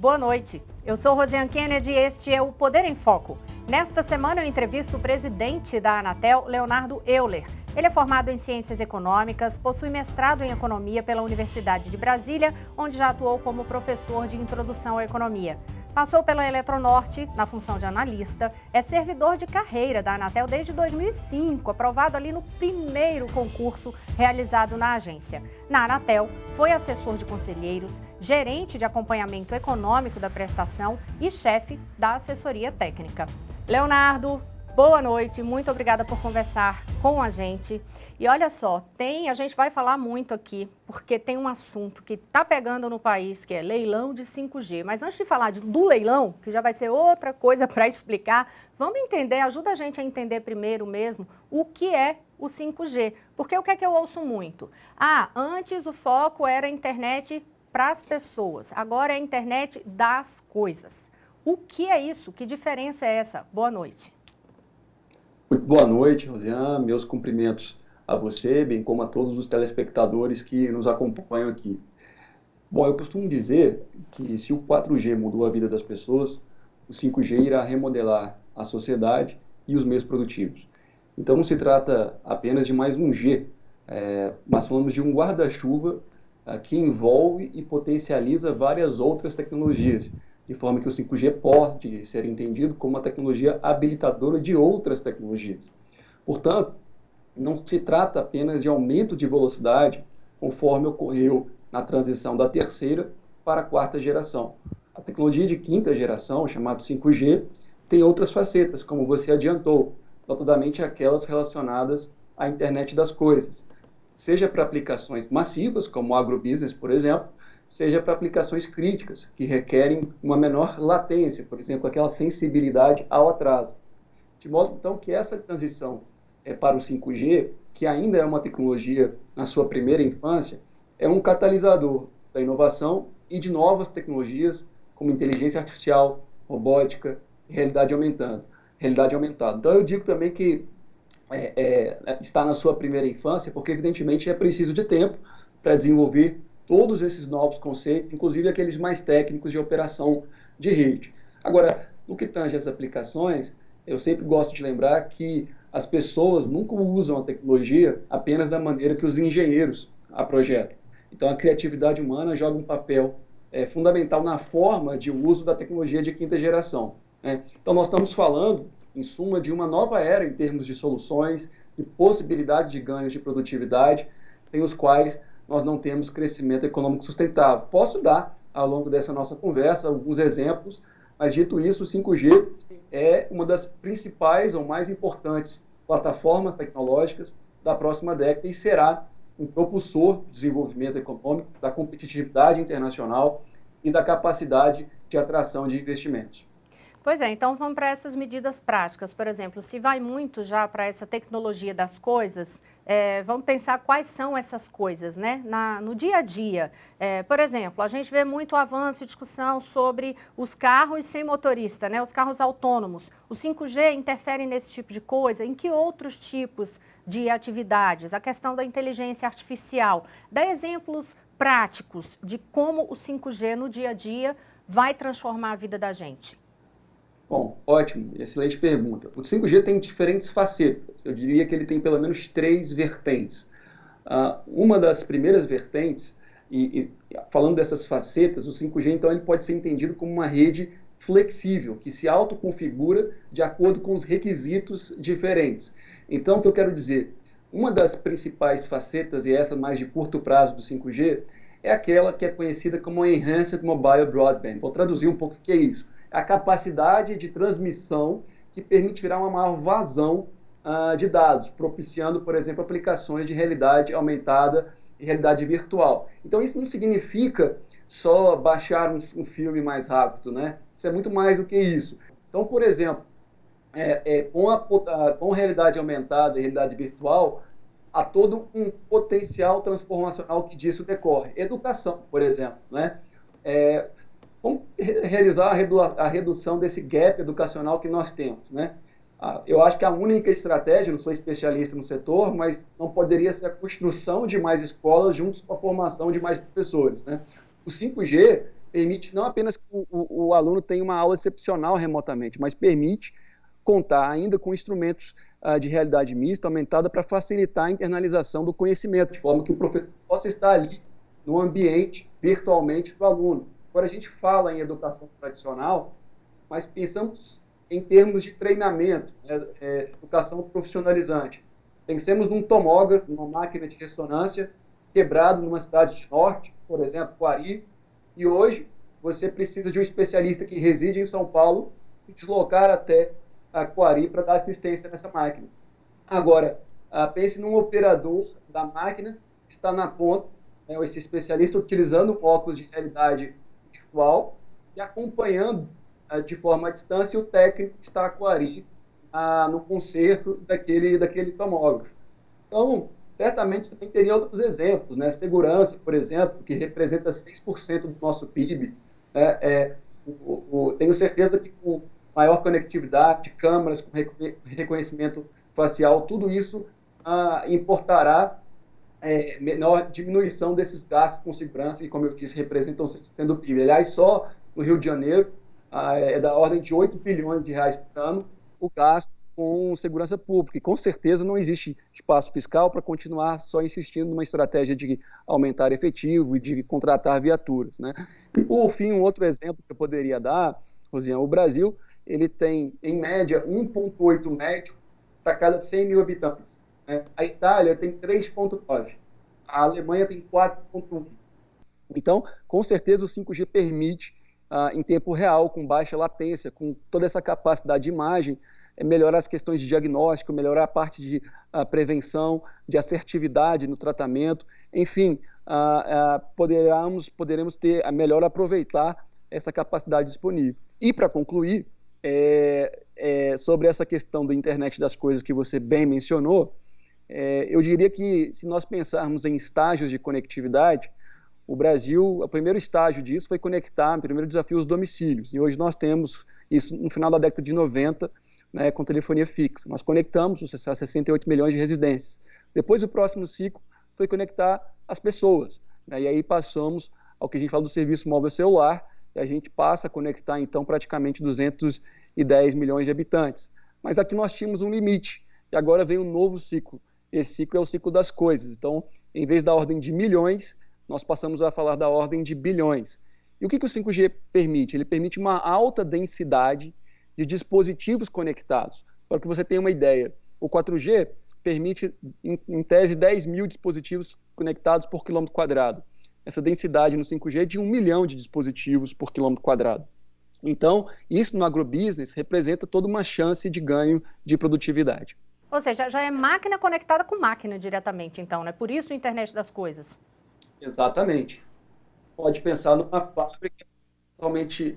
Boa noite, eu sou Rosiane Kennedy e este é o Poder em Foco. Nesta semana eu entrevisto o presidente da Anatel, Leonardo Euler. Ele é formado em Ciências Econômicas, possui mestrado em Economia pela Universidade de Brasília, onde já atuou como professor de Introdução à Economia. Passou pela Eletronorte, na função de analista, é servidor de carreira da Anatel desde 2005, aprovado ali no primeiro concurso realizado na agência. Na Anatel, foi assessor de conselheiros, gerente de acompanhamento econômico da prestação e chefe da assessoria técnica. Leonardo, boa noite, muito obrigada por conversar com a gente. E olha só, a gente vai falar muito aqui, porque tem um assunto que está pegando no país, que é leilão de 5G. Mas antes de falar do leilão, que já vai ser outra coisa para explicar, vamos entender, ajuda a gente a entender primeiro mesmo o que é o 5G. Porque o que é que eu ouço muito? Antes o foco era a internet para as pessoas, agora é a internet das coisas. O que é isso? Que diferença é essa? Boa noite. Muito boa noite, Rosiane. Meus cumprimentos a você, bem como a todos os telespectadores que nos acompanham aqui. Bom, eu costumo dizer que se o 4G mudou a vida das pessoas, o 5G irá remodelar a sociedade e os meios produtivos. Então não se trata apenas de mais um G, mas falamos de um guarda-chuva que envolve e potencializa várias outras tecnologias, de forma que o 5G pode ser entendido como uma tecnologia habilitadora de outras tecnologias. Portanto, não se trata apenas de aumento de velocidade, conforme ocorreu na transição da terceira para a quarta geração. A tecnologia de quinta geração, chamada 5G, tem outras facetas, como você adiantou, notadamente aquelas relacionadas à internet das coisas, seja para aplicações massivas, como o agrobusiness, por exemplo, seja para aplicações críticas, que requerem uma menor latência, por exemplo, aquela sensibilidade ao atraso. De modo, então, que essa transição para o 5G, que ainda é uma tecnologia na sua primeira infância, é um catalisador da inovação e de novas tecnologias, como inteligência artificial, robótica, realidade aumentada. Então, eu digo também que está na sua primeira infância, porque, evidentemente, é preciso de tempo para desenvolver todos esses novos conceitos, inclusive aqueles mais técnicos de operação de rede. Agora, no que tange as aplicações, eu sempre gosto de lembrar que as pessoas nunca usam a tecnologia apenas da maneira que os engenheiros a projetam. Então, a criatividade humana joga um papel fundamental na forma de uso da tecnologia de quinta geração. Então, nós estamos falando, em suma, de uma nova era em termos de soluções, de possibilidades de ganhos de produtividade, sem os quais nós não temos crescimento econômico sustentável. Posso dar, ao longo dessa nossa conversa, alguns exemplos, mas dito isso, o 5G é uma das principais ou mais importantes plataformas tecnológicas da próxima década e será um propulsor do desenvolvimento econômico, da competitividade internacional e da capacidade de atração de investimentos. Pois é, então vamos para essas medidas práticas. Por exemplo, se vai muito já para essa tecnologia das coisas, vamos pensar quais são essas coisas, né? No dia a dia. Por exemplo, a gente vê muito avanço e discussão sobre os carros sem motorista, né? Os carros autônomos. O 5G interfere nesse tipo de coisa? Em que outros tipos de atividades? A questão da inteligência artificial. Dá exemplos práticos de como o 5G no dia a dia vai transformar a vida da gente. Bom, ótimo, excelente pergunta. O 5G tem diferentes facetas, eu diria que ele tem pelo menos 3 vertentes. Uma das primeiras vertentes, falando dessas facetas, o 5G então ele pode ser entendido como uma rede flexível, que se autoconfigura de acordo com os requisitos diferentes. Então, o que eu quero dizer, uma das principais facetas, e essa mais de curto prazo do 5G, é aquela que é conhecida como Enhanced Mobile Broadband. Vou traduzir um pouco o que é isso. A capacidade de transmissão que permitirá uma maior vazão de dados, propiciando, por exemplo, aplicações de realidade aumentada e realidade virtual. Então, isso não significa só baixar um filme mais rápido, né? Isso é muito mais do que isso. Então, por exemplo, com realidade aumentada e realidade virtual, há todo um potencial transformacional que disso decorre. Educação, por exemplo, né? Como realizar a redução desse gap educacional que nós temos, né? Eu acho que a única estratégia, não sou especialista no setor, mas não poderia ser a construção de mais escolas juntos com a formação de mais professores, né? O 5G, permite não apenas que o aluno tenha uma aula excepcional remotamente, mas permite contar ainda com instrumentos de realidade mista, aumentada, para facilitar a internalização do conhecimento, de forma que o professor possa estar ali no ambiente, virtualmente, do aluno. Agora, a gente fala em educação tradicional, mas pensamos em termos de treinamento, educação profissionalizante. Pensemos num tomógrafo, numa máquina de ressonância, quebrado numa cidade de norte, por exemplo, Quari, e hoje você precisa de um especialista que reside em São Paulo e deslocar até a Quari para dar assistência nessa máquina. Agora, pense num operador da máquina que está na ponta, esse especialista utilizando óculos de realidade virtual e acompanhando de forma à distância o técnico que está a Quari no conserto daquele tomógrafo. Então, certamente também teria outros exemplos, né? Segurança, por exemplo, que representa 6% do nosso PIB. Tenho certeza que com maior conectividade, câmeras com reconhecimento facial, tudo isso importará menor diminuição desses gastos com segurança, e, como eu disse, representam 6% do PIB. Aliás, só no Rio de Janeiro é da ordem de 8 bilhões de reais por ano o gasto com segurança pública, e com certeza não existe espaço fiscal para continuar só insistindo numa estratégia de aumentar efetivo e de contratar viaturas, né? E, por fim, um outro exemplo que eu poderia dar, Rosiane, o Brasil ele tem, em média, 1,8 médico para cada 100 mil habitantes. Né? A Itália tem 3,9. A Alemanha tem 4,1. Então, com certeza, o 5G permite, em tempo real, com baixa latência, com toda essa capacidade de imagem, melhorar as questões de diagnóstico, melhorar a parte de prevenção, de assertividade no tratamento. Enfim, poderemos ter melhor aproveitar essa capacidade disponível. E, para concluir, sobre essa questão da internet das coisas que você bem mencionou, eu diria que, se nós pensarmos em estágios de conectividade, o Brasil, o primeiro estágio disso foi conectar, o primeiro desafio, os domicílios. E hoje nós temos isso no final da década de 90, né, com telefonia fixa. Nós conectamos a 68 milhões de residências. Depois, o próximo ciclo foi conectar as pessoas. Né, e aí passamos ao que a gente fala do serviço móvel celular, e a gente passa a conectar, então, praticamente 210 milhões de habitantes. Mas aqui nós tínhamos um limite, e agora vem um novo ciclo. Esse ciclo é o ciclo das coisas. Então, em vez da ordem de milhões, nós passamos a falar da ordem de bilhões. E o que o 5G permite? Ele permite uma alta densidade de dispositivos conectados. Para que você tenha uma ideia, o 4G permite, em tese, 10 mil dispositivos conectados por quilômetro quadrado. Essa densidade no 5G é de 1 milhão de dispositivos por quilômetro quadrado. Então, isso no agrobusiness representa toda uma chance de ganho de produtividade. Ou seja, já é máquina conectada com máquina diretamente, então, né? Por isso a internet das coisas. Exatamente. Pode pensar numa fábrica totalmente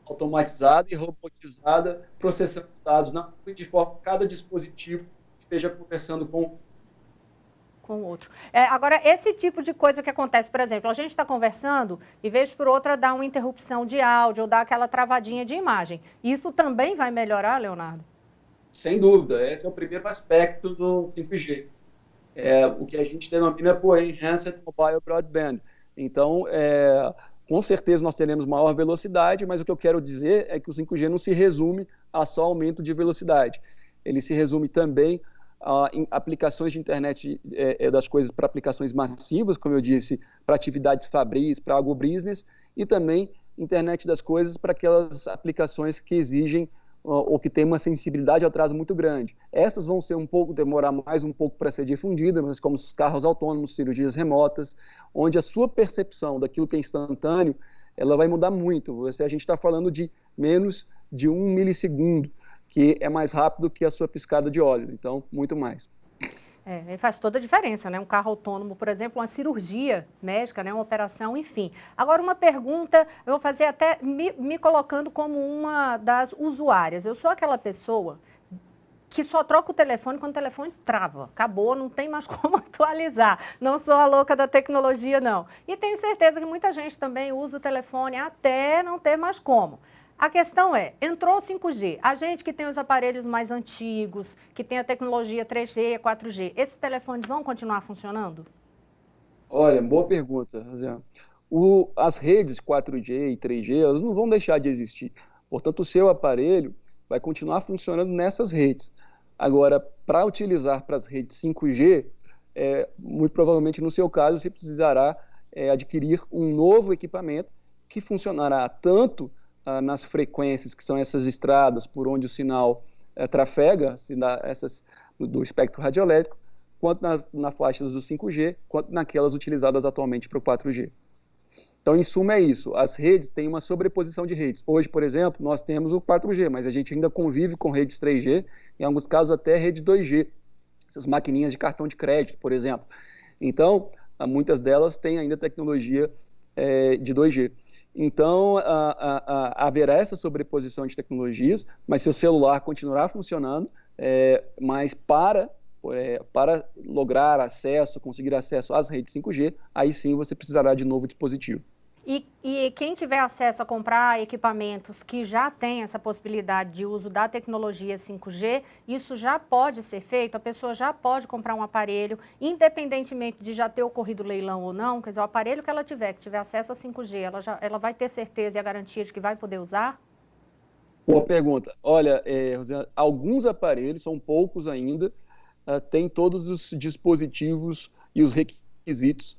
automatizada e robotizada, processando dados de forma que cada dispositivo esteja conversando com o outro. Agora, esse tipo de coisa que acontece, por exemplo, a gente está conversando e vez por outra dá uma interrupção de áudio ou dá aquela travadinha de imagem. Isso também vai melhorar, Leonardo? Sem dúvida, esse é o primeiro aspecto do 5G. O que a gente denomina por Enhanced Mobile Broadband. Então, com certeza nós teremos maior velocidade, mas o que eu quero dizer é que o 5G não se resume a só aumento de velocidade. Ele se resume também em aplicações de internet das coisas para aplicações massivas, como eu disse, para atividades fabris, para agrobusiness, e também internet das coisas para aquelas aplicações que exigem ou que têm uma sensibilidade ao atraso muito grande. Essas vão ser demorar mais um pouco para ser difundidas, mas como os carros autônomos, cirurgias remotas, onde a sua percepção daquilo que é instantâneo, ela vai mudar muito. A gente está falando de menos de 1 milissegundo, que é mais rápido que a sua piscada de óleo, então, muito mais. Faz toda a diferença, né? Um carro autônomo, por exemplo, uma cirurgia médica, né? Uma operação, enfim. Agora, uma pergunta, eu vou fazer até me colocando como uma das usuárias. Eu sou aquela pessoa que só troca o telefone quando o telefone trava. Acabou, não tem mais como atualizar. Não sou a louca da tecnologia, não. E tenho certeza que muita gente também usa o telefone até não ter mais como. A questão entrou o 5G, a gente que tem os aparelhos mais antigos, que tem a tecnologia 3G, 4G, esses telefones vão continuar funcionando? Olha, boa pergunta, Rosiane. As redes 4G e 3G, elas não vão deixar de existir. Portanto, o seu aparelho vai continuar funcionando nessas redes. Agora, para utilizar para as redes 5G, muito provavelmente no seu caso, você precisará adquirir um novo equipamento que funcionará tanto nas frequências, que são essas estradas por onde o sinal trafega, essas do espectro radioelétrico, quanto na faixa do 5G, quanto naquelas utilizadas atualmente para o 4G. Então, em suma, é isso. As redes têm uma sobreposição de redes. Hoje, por exemplo, nós temos o 4G, mas a gente ainda convive com redes 3G, em alguns casos até rede 2G, essas maquininhas de cartão de crédito, por exemplo. Então, muitas delas têm ainda tecnologia de 2G. Então, haverá essa sobreposição de tecnologias, mas seu celular continuará funcionando, mas para lograr acesso, conseguir acesso às redes 5G, aí sim você precisará de novo dispositivo. E quem tiver acesso a comprar equipamentos que já têm essa possibilidade de uso da tecnologia 5G, isso já pode ser feito? A pessoa já pode comprar um aparelho, independentemente de já ter ocorrido leilão ou não? Quer dizer, o aparelho que ela tiver, que tiver acesso a 5G, ela vai ter certeza e a garantia de que vai poder usar? Boa pergunta. Olha, Rosiana, alguns aparelhos, são poucos ainda, têm todos os dispositivos e os requisitos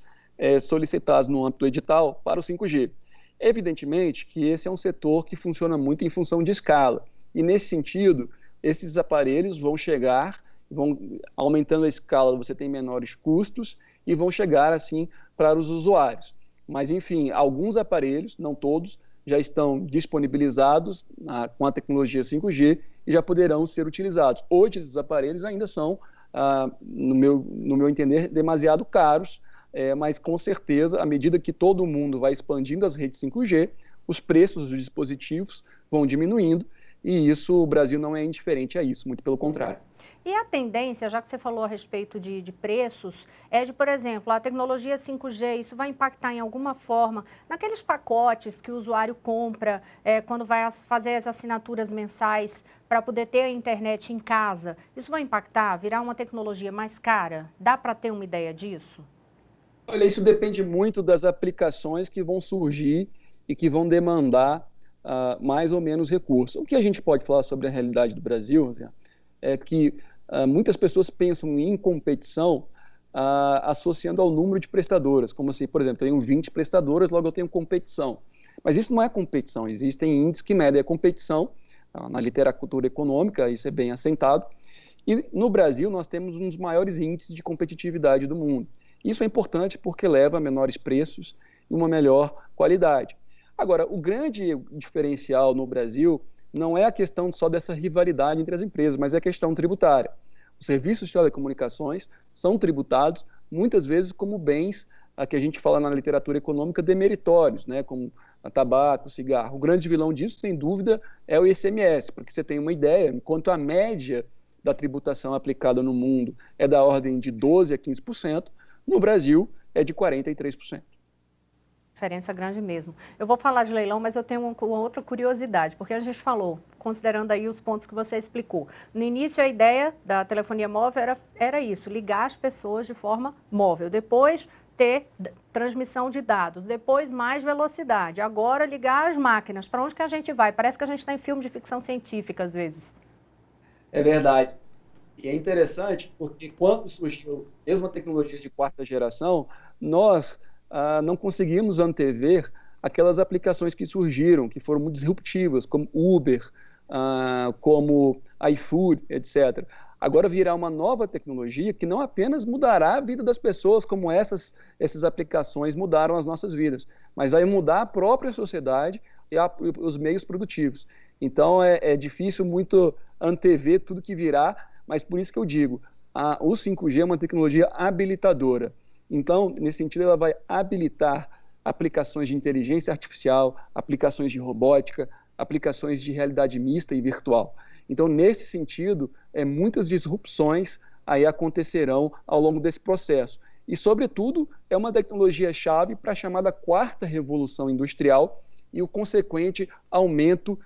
solicitados no âmbito do edital para o 5G. Evidentemente que esse é um setor que funciona muito em função de escala, e nesse sentido, esses aparelhos vão chegar, vão aumentando a escala, você tem menores custos, e vão chegar assim para os usuários. Mas, enfim, alguns aparelhos, não todos, já estão disponibilizados com a tecnologia 5G e já poderão ser utilizados. Hoje, esses aparelhos ainda são, no meu entender, demasiado caros, mas com certeza, à medida que todo mundo vai expandindo as redes 5G, os preços dos dispositivos vão diminuindo, e isso, o Brasil não é indiferente a isso, muito pelo contrário. E a tendência, já que você falou a respeito de preços, é de, por exemplo, a tecnologia 5G, isso vai impactar em alguma forma naqueles pacotes que o usuário compra quando vai fazer as assinaturas mensais para poder ter a internet em casa? Isso vai impactar, virar uma tecnologia mais cara? Dá para ter uma ideia disso? Olha, isso depende muito das aplicações que vão surgir e que vão demandar mais ou menos recursos. O que a gente pode falar sobre a realidade do Brasil é que muitas pessoas pensam em competição associando ao número de prestadoras, como se, por exemplo, eu tenho 20 prestadoras, logo eu tenho competição. Mas isso não é competição, existem índices que medem a competição, na literatura econômica, isso é bem assentado, e no Brasil nós temos um dos maiores índices de competitividade do mundo. Isso é importante porque leva a menores preços e uma melhor qualidade. Agora, o grande diferencial no Brasil não é a questão só dessa rivalidade entre as empresas, mas é a questão tributária. Os serviços de telecomunicações são tributados muitas vezes como bens que a gente fala na literatura econômica demeritórios, né, como tabaco, cigarro. O grande vilão disso, sem dúvida, é o ICMS, porque você tem uma ideia, enquanto a média da tributação aplicada no mundo é da ordem de 12% a 15%, no Brasil é de 43%. Diferença grande mesmo. Eu vou falar de leilão, mas eu tenho uma outra curiosidade, porque a gente falou, considerando aí os pontos que você explicou. No início, a ideia da telefonia móvel era isso, ligar as pessoas de forma móvel. Depois, ter transmissão de dados. Depois, mais velocidade. Agora, ligar as máquinas. Para onde que a gente vai? Parece que a gente está em filme de ficção científica, às vezes. É verdade. E é interessante porque quando surgiu mesmo a tecnologia de quarta geração, nós não conseguimos antever aquelas aplicações que surgiram, que foram muito disruptivas, como Uber, como iFood, etc. Agora virá uma nova tecnologia que não apenas mudará a vida das pessoas, como essas aplicações mudaram as nossas vidas, mas vai mudar a própria sociedade e os meios produtivos. Então é difícil muito antever tudo que virá, mas por isso que eu digo, o 5G é uma tecnologia habilitadora. Então, nesse sentido, ela vai habilitar aplicações de inteligência artificial, aplicações de robótica, aplicações de realidade mista e virtual. Então, nesse sentido, muitas disrupções aí acontecerão ao longo desse processo. E, sobretudo, é uma tecnologia-chave para a chamada quarta revolução industrial e o consequente aumento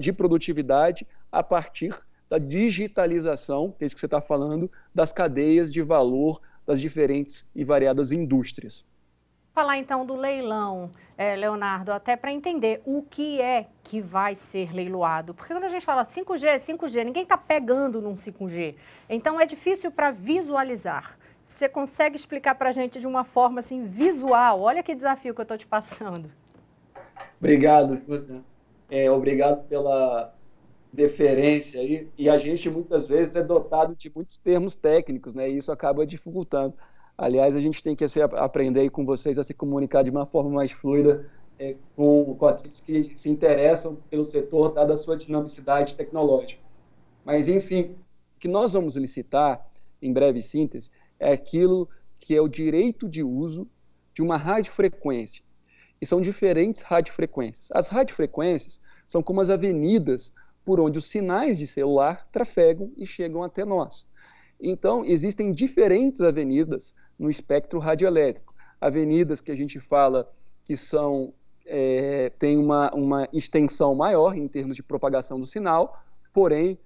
de produtividade a partir da digitalização, que é isso que você está falando, das cadeias de valor das diferentes e variadas indústrias. Falar então do leilão, Leonardo, até para entender o que é que vai ser leiloado. Porque quando a gente fala 5G, 5G, ninguém está pegando num 5G. Então é difícil para visualizar. Você consegue explicar para a gente de uma forma assim visual? Olha que desafio que eu estou te passando. Obrigado, Rosiane. Obrigado pela deferência aí. E a gente muitas vezes é dotado de muitos termos técnicos, né? E isso acaba dificultando. Aliás, a gente tem que aprender aí com vocês a se comunicar de uma forma mais fluida com aqueles que se interessam pelo setor, dada a sua dinamicidade tecnológica. Mas, enfim, o que nós vamos licitar, em breve síntese, é aquilo que é o direito de uso de uma radiofrequência. E são diferentes radiofrequências. As radiofrequências são como as avenidas por onde os sinais de celular trafegam e chegam até nós. Então, existem diferentes avenidas no espectro radioelétrico. Avenidas que a gente fala que têm uma extensão maior em termos de propagação do sinal, porém,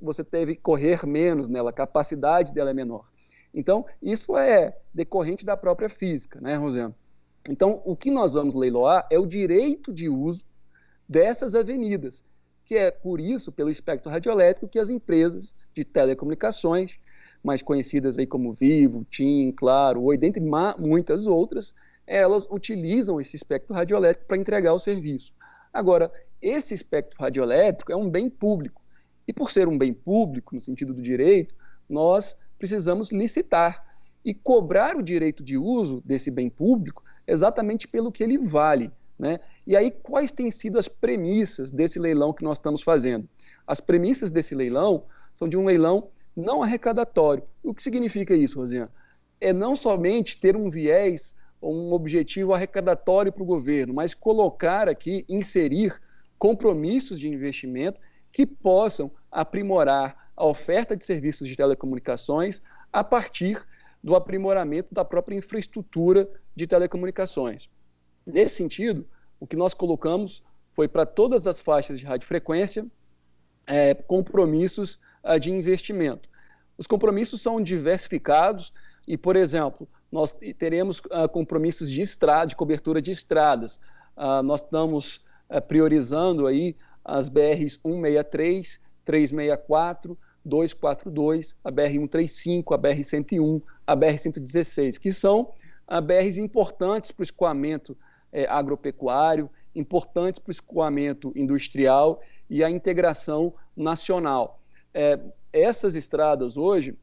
você deve correr menos nela, a capacidade dela é menor. Então, isso é decorrente da própria física, né, Rosiane? Então, o que nós vamos leiloar é o direito de uso dessas avenidas, que é por isso, pelo espectro radioelétrico, que as empresas de telecomunicações, mais conhecidas aí como Vivo, TIM, Claro, Oi, dentre muitas outras, elas utilizam esse espectro radioelétrico para entregar o serviço. Agora, esse espectro radioelétrico é um bem público, e por ser um bem público, no sentido do direito, nós precisamos licitar e cobrar o direito de uso desse bem público exatamente pelo que ele vale, né? E aí, quais têm sido as premissas desse leilão que nós estamos fazendo? As premissas desse leilão são de um leilão não arrecadatório. O que significa isso, Rosiane? É não somente ter um viés ou um objetivo arrecadatório para o governo, mas colocar aqui, inserir compromissos de investimento que possam aprimorar a oferta de serviços de telecomunicações a partir do aprimoramento da própria infraestrutura de telecomunicações. Nesse sentido, o que nós colocamos foi para todas as faixas de radiofrequência compromissos de investimento. Os compromissos são diversificados e, por exemplo, nós teremos compromissos de estrada, de cobertura de estradas. Nós estamos priorizando aí as BRs 163, 364, 242, a BR-135, a BR-101, a BR-116, que são BRs importantes para o escoamento agropecuário, importantes para o escoamento industrial e a integração nacional. Essas estradas hoje,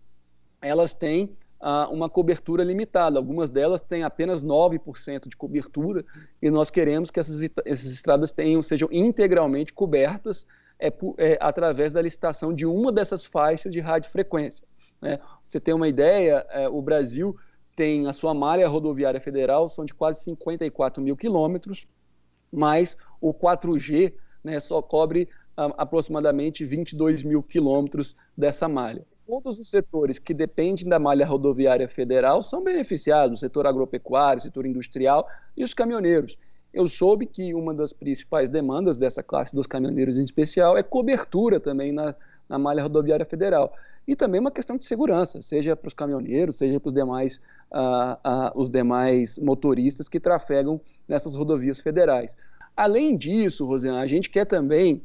elas têm uma cobertura limitada, algumas delas têm apenas 9% de cobertura e nós queremos que essas estradas sejam integralmente cobertas através da licitação de uma dessas faixas de radiofrequência. Né? Você tem uma ideia, o Brasil tem a sua malha rodoviária federal, são de quase 54 mil quilômetros, mas o 4G só cobre aproximadamente 22 mil quilômetros dessa malha. Todos os setores que dependem da malha rodoviária federal são beneficiados, o setor agropecuário, o setor industrial e os caminhoneiros. Eu soube que uma das principais demandas dessa classe dos caminhoneiros em especial é cobertura também na malha rodoviária federal. E também uma questão de segurança, seja para os caminhoneiros, seja para os demais motoristas que trafegam nessas rodovias federais. Além disso, Rosiane, a gente quer também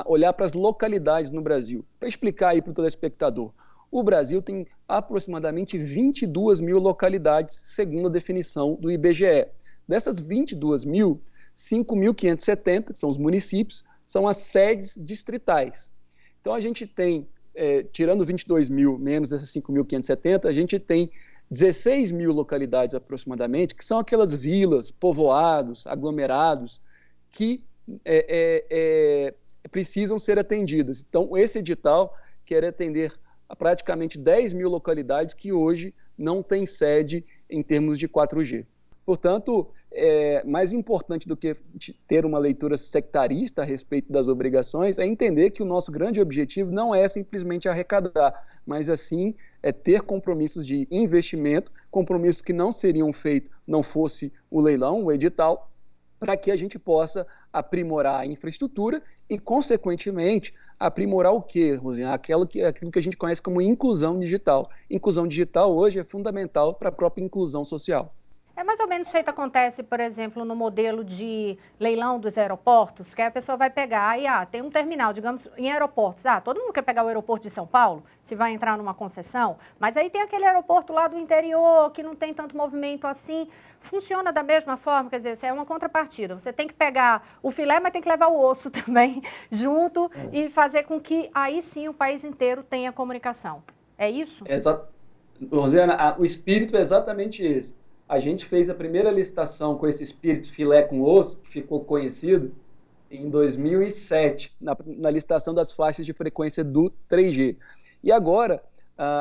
olhar para as localidades no Brasil. Para explicar aí para o telespectador, o Brasil tem aproximadamente 22 mil localidades, segundo a definição do IBGE. Dessas 22 mil, 5.570, que são os municípios, são as sedes distritais. Então, a gente tem, tirando 22 mil menos essas 5.570, a gente tem 16 mil localidades aproximadamente, que são aquelas vilas, povoados, aglomerados, que precisam ser atendidas. Então, esse edital quer atender a praticamente 10 mil localidades que hoje não têm sede em termos de 4G. Portanto, mais importante do que ter uma leitura sectarista a respeito das obrigações é entender que o nosso grande objetivo não é simplesmente arrecadar, mas assim ter compromissos de investimento, compromissos que não seriam feitos não fosse o leilão, o edital, para que a gente possa aprimorar a infraestrutura e, consequentemente, aprimorar o quê, Rosiane? Aquilo que a gente conhece como inclusão digital. Inclusão digital hoje é fundamental para a própria inclusão social. É mais ou menos feito, acontece, por exemplo, no modelo de leilão dos aeroportos, que a pessoa vai pegar e, tem um terminal, digamos, em aeroportos. Todo mundo quer pegar o aeroporto de São Paulo, se vai entrar numa concessão, mas aí tem aquele aeroporto lá do interior, que não tem tanto movimento assim. Funciona da mesma forma, quer dizer, é uma contrapartida. Você tem que pegar o filé, mas tem que levar o osso também junto e fazer com que aí sim o país inteiro tenha comunicação. É isso? Rosiana, o espírito é exatamente esse. A gente fez a primeira licitação com esse espírito filé com osso, que ficou conhecido, em 2007, na licitação das faixas de frequência do 3G. E agora,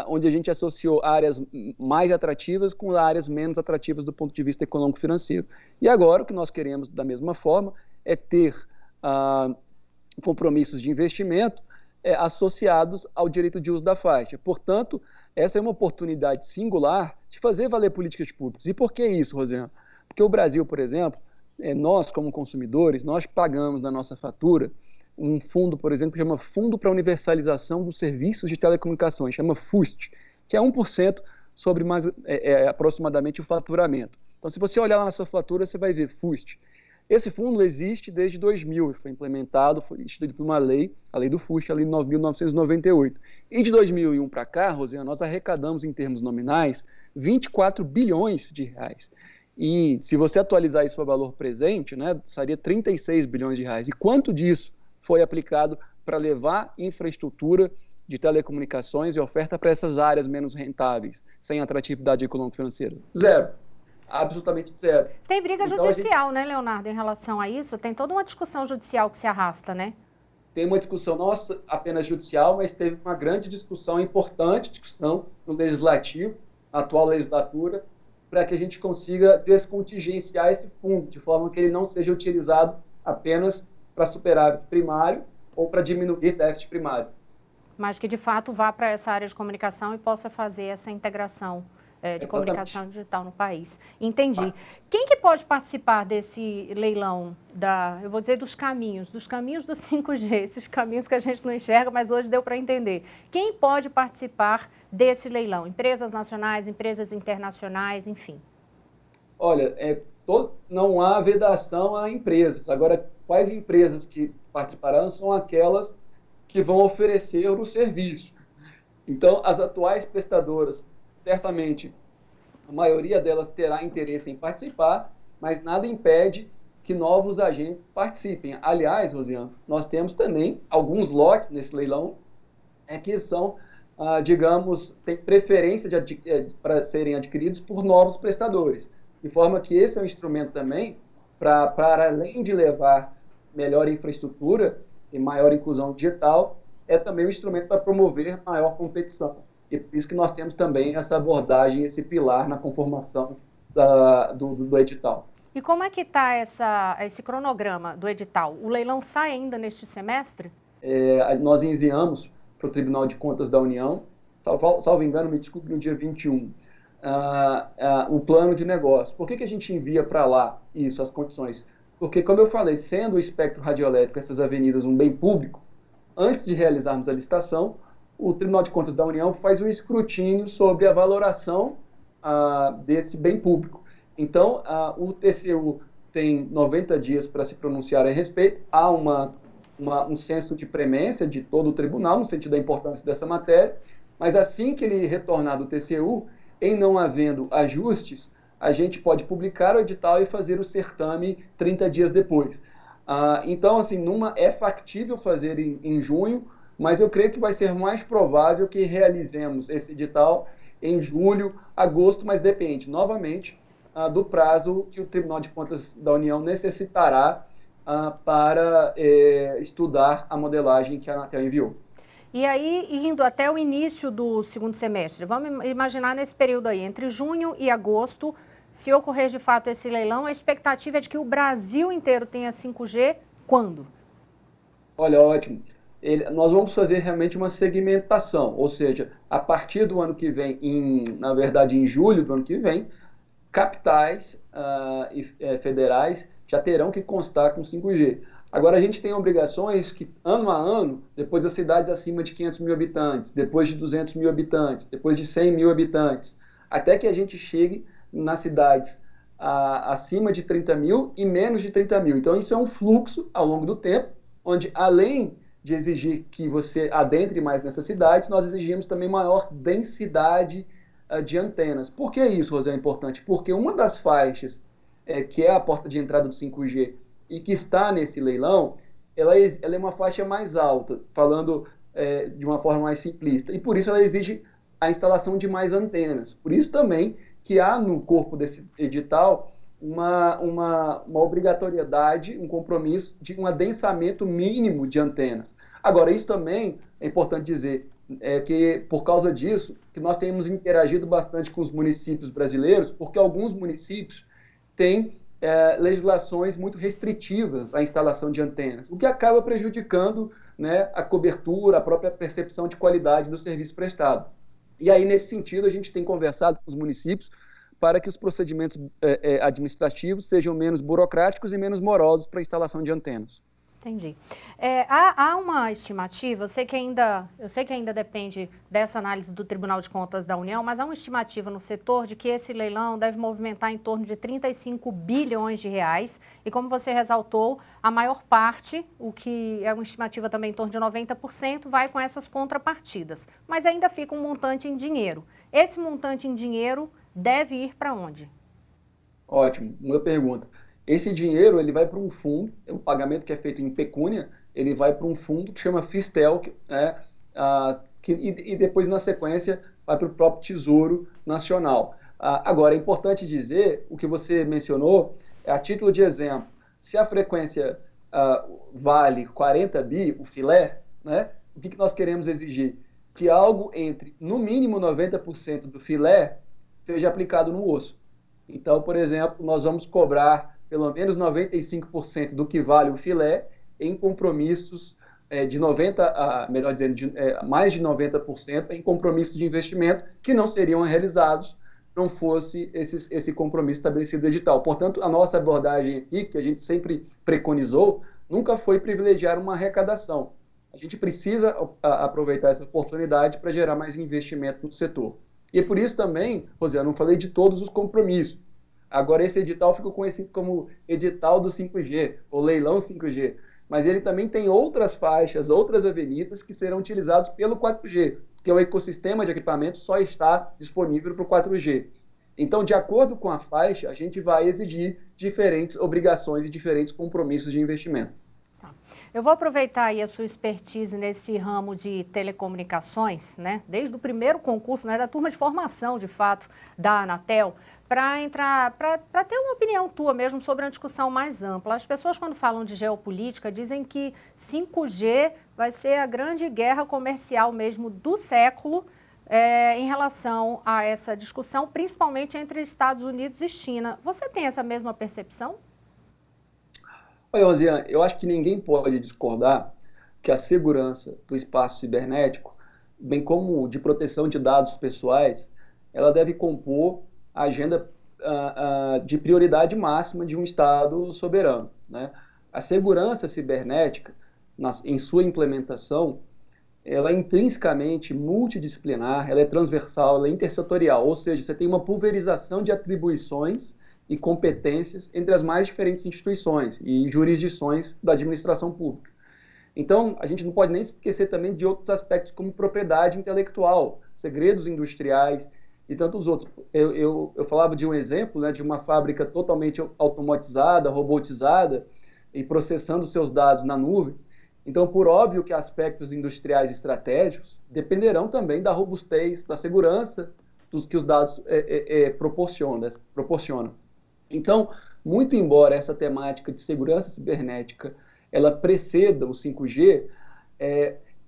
onde a gente associou áreas mais atrativas com áreas menos atrativas do ponto de vista econômico-financeiro. E agora, o que nós queremos, da mesma forma, é ter compromissos de investimento associados ao direito de uso da faixa. Portanto, essa é uma oportunidade singular de fazer valer políticas públicas. E por que isso, Rosiana? Porque o Brasil, por exemplo, nós, como consumidores, nós pagamos na nossa fatura um fundo, por exemplo, que chama Fundo para Universalização dos Serviços de Telecomunicações, chama FUST, que é 1% sobre aproximadamente o faturamento. Então, se você olhar lá na sua fatura, você vai ver FUST. Esse fundo existe desde 2000, foi implementado, foi instituído por uma lei, a lei do FUST, a lei 9.998. E de 2001 para cá, Rosiana, nós arrecadamos em termos nominais 24 bilhões de reais. E se você atualizar isso para valor presente, seria 36 bilhões de reais. E quanto disso foi aplicado para levar infraestrutura de telecomunicações e oferta para essas áreas menos rentáveis, sem atratividade econômico-financeira? Zero. Absolutamente zero. Tem briga judicial, né, Leonardo, em relação a isso? Tem toda uma discussão judicial que se arrasta, né? Tem uma discussão não apenas judicial, mas teve uma grande discussão, importante discussão no legislativo, na atual legislatura, para que a gente consiga descontingenciar esse fundo, de forma que ele não seja utilizado apenas para superávit primário ou para diminuir déficit primário. Mas que, de fato, vá para essa área de comunicação e possa fazer essa integração de comunicação digital no país. Entendi. Quem que pode participar desse leilão, eu vou dizer dos caminhos do 5G, esses caminhos que a gente não enxerga, mas hoje deu para entender. Quem pode participar desse leilão? Empresas nacionais, empresas internacionais, enfim. Olha, não há vedação a empresas. Agora, quais empresas que participarão são aquelas que vão oferecer o serviço. Então, as atuais prestadoras, certamente, a maioria delas terá interesse em participar, mas nada impede que novos agentes participem. Aliás, Rosiana, nós temos também alguns lotes nesse leilão que são, digamos, têm preferência para serem adquiridos por novos prestadores. De forma que esse é um instrumento também para além de levar melhor infraestrutura e maior inclusão digital, é também um instrumento para promover maior competição. E por isso que nós temos também essa abordagem, esse pilar na conformação do edital. E como é que está esse cronograma do edital? O leilão sai ainda neste semestre? Nós enviamos para o Tribunal de Contas da União, salvo engano, me desculpe, no dia 21, o plano de negócio. Por que a gente envia para lá isso, as condições? Porque, como eu falei, sendo o espectro radioelétrico, essas avenidas, um bem público, antes de realizarmos a licitação, o Tribunal de Contas da União faz um escrutínio sobre a valoração desse bem público. Então, o TCU tem 90 dias para se pronunciar a respeito, há um senso de premência de todo o tribunal, no sentido da importância dessa matéria, mas assim que ele retornar do TCU, em não havendo ajustes, a gente pode publicar o edital e fazer o certame 30 dias depois. Então, assim, é factível fazer em junho, mas eu creio que vai ser mais provável que realizemos esse edital em julho, agosto, mas depende, novamente, do prazo que o Tribunal de Contas da União necessitará para estudar a modelagem que a Anatel enviou. E aí, indo até o início do segundo semestre, vamos imaginar nesse período aí, entre junho e agosto, se ocorrer de fato esse leilão, a expectativa é de que o Brasil inteiro tenha 5G quando? Olha, ótimo. Nós vamos fazer realmente uma segmentação, ou seja, a partir do ano que vem, na verdade em julho do ano que vem, capitais e federais já terão que constar com 5G. Agora, a gente tem obrigações que, ano a ano, depois das cidades acima de 500 mil habitantes, depois de 200 mil habitantes, depois de 100 mil habitantes, até que a gente chegue nas cidades acima de 30 mil e menos de 30 mil. Então, isso é um fluxo ao longo do tempo, onde além de exigir que você adentre mais nessas cidades, nós exigimos também maior densidade de antenas. Por que isso, Rosé, é importante? Porque uma das faixas, que é a porta de entrada do 5G e que está nesse leilão, ela é uma faixa mais alta, falando de uma forma mais simplista, e por isso ela exige a instalação de mais antenas. Por isso também que há no corpo desse edital uma obrigatoriedade, um compromisso de um adensamento mínimo de antenas. Agora, isso também é importante dizer, que por causa disso, que nós temos interagido bastante com os municípios brasileiros, porque alguns municípios têm legislações muito restritivas à instalação de antenas, o que acaba prejudicando, né, a cobertura, a própria percepção de qualidade do serviço prestado. E aí, nesse sentido, a gente tem conversado com os municípios para que os procedimentos administrativos sejam menos burocráticos e menos morosos para a instalação de antenas. Entendi. Há uma estimativa, eu sei que ainda depende dessa análise do Tribunal de Contas da União, mas há uma estimativa no setor de que esse leilão deve movimentar em torno de 35 bilhões de reais. E como você ressaltou, a maior parte, o que é uma estimativa também em torno de 90%, vai com essas contrapartidas. Mas ainda fica um montante em dinheiro. Esse montante em dinheiro deve ir para onde? Ótimo, uma pergunta. Esse dinheiro ele vai para um fundo, o pagamento que é feito em pecúnia, ele vai para um fundo que chama Fistel, e depois, na sequência, vai para o próprio Tesouro Nacional. Agora, é importante dizer, o que você mencionou, a título de exemplo, se a frequência vale 40 bi, o filé, né, o que nós queremos exigir? Que algo entre, no mínimo, 90% do filé seja aplicado no osso. Então, por exemplo, nós vamos cobrar pelo menos 95% do que vale o filé em compromissos de 90%, melhor dizendo, mais de 90% em compromissos de investimento que não seriam realizados não fosse esse compromisso estabelecido no edital. Portanto, a nossa abordagem aqui, que a gente sempre preconizou, nunca foi privilegiar uma arrecadação. A gente precisa aproveitar essa oportunidade para gerar mais investimento no setor. E é por isso também, Rosé, eu não falei de todos os compromissos. Agora, esse edital ficou conhecido como edital do 5G, ou leilão 5G. Mas ele também tem outras faixas, outras avenidas que serão utilizadas pelo 4G, porque o ecossistema de equipamentos só está disponível para o 4G. Então, de acordo com a faixa, a gente vai exigir diferentes obrigações e diferentes compromissos de investimento. Eu vou aproveitar aí a sua expertise nesse ramo de telecomunicações, né? Desde o primeiro concurso, né, da turma de formação, de fato, da Anatel, para ter uma opinião tua mesmo sobre uma discussão mais ampla. As pessoas, quando falam de geopolítica, dizem que 5G vai ser a grande guerra comercial mesmo do século em relação a essa discussão, principalmente entre Estados Unidos e China. Você tem essa mesma percepção? Olha, Rosiane, eu acho que ninguém pode discordar que a segurança do espaço cibernético, bem como de proteção de dados pessoais, ela deve compor a agenda de prioridade máxima de um Estado soberano, né? A segurança cibernética, em sua implementação, ela é intrinsecamente multidisciplinar, ela é transversal, ela é intersetorial, ou seja, você tem uma pulverização de atribuições e competências entre as mais diferentes instituições e jurisdições da administração pública. Então, a gente não pode nem esquecer também de outros aspectos como propriedade intelectual, segredos industriais e tantos outros. Eu falava de um exemplo, né, de uma fábrica totalmente automatizada, robotizada e processando seus dados na nuvem. Então, por óbvio que aspectos industriais estratégicos dependerão também da robustez, da segurança dos que os dados proporcionam. Então, muito embora essa temática de segurança cibernética ela preceda o 5G,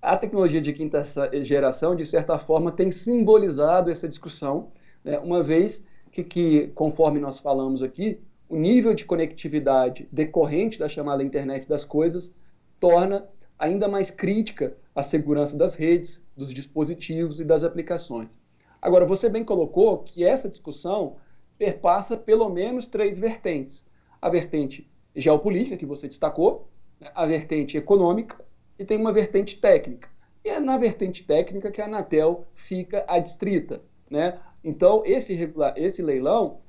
a tecnologia de quinta geração, de certa forma, tem simbolizado essa discussão, né, uma vez que, conforme nós falamos aqui, o nível de conectividade decorrente da chamada internet das coisas torna ainda mais crítica a segurança das redes, dos dispositivos e das aplicações. Agora, você bem colocou que essa discussão perpassa pelo menos 3 vertentes. A vertente geopolítica, que você destacou, a vertente econômica e tem uma vertente técnica. E é na vertente técnica que a Anatel fica adstrita, né? Então, esse leilão,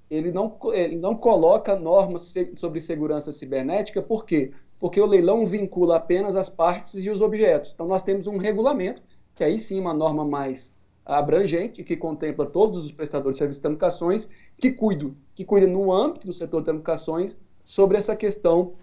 ele não coloca normas sobre segurança cibernética, por quê? Porque o leilão vincula apenas as partes e os objetos. Então, nós temos um regulamento, que aí sim é uma norma mais abrangente, que contempla todos os prestadores de serviços de telecomunicações, que cuida no âmbito do setor de telecomunicações sobre essa questão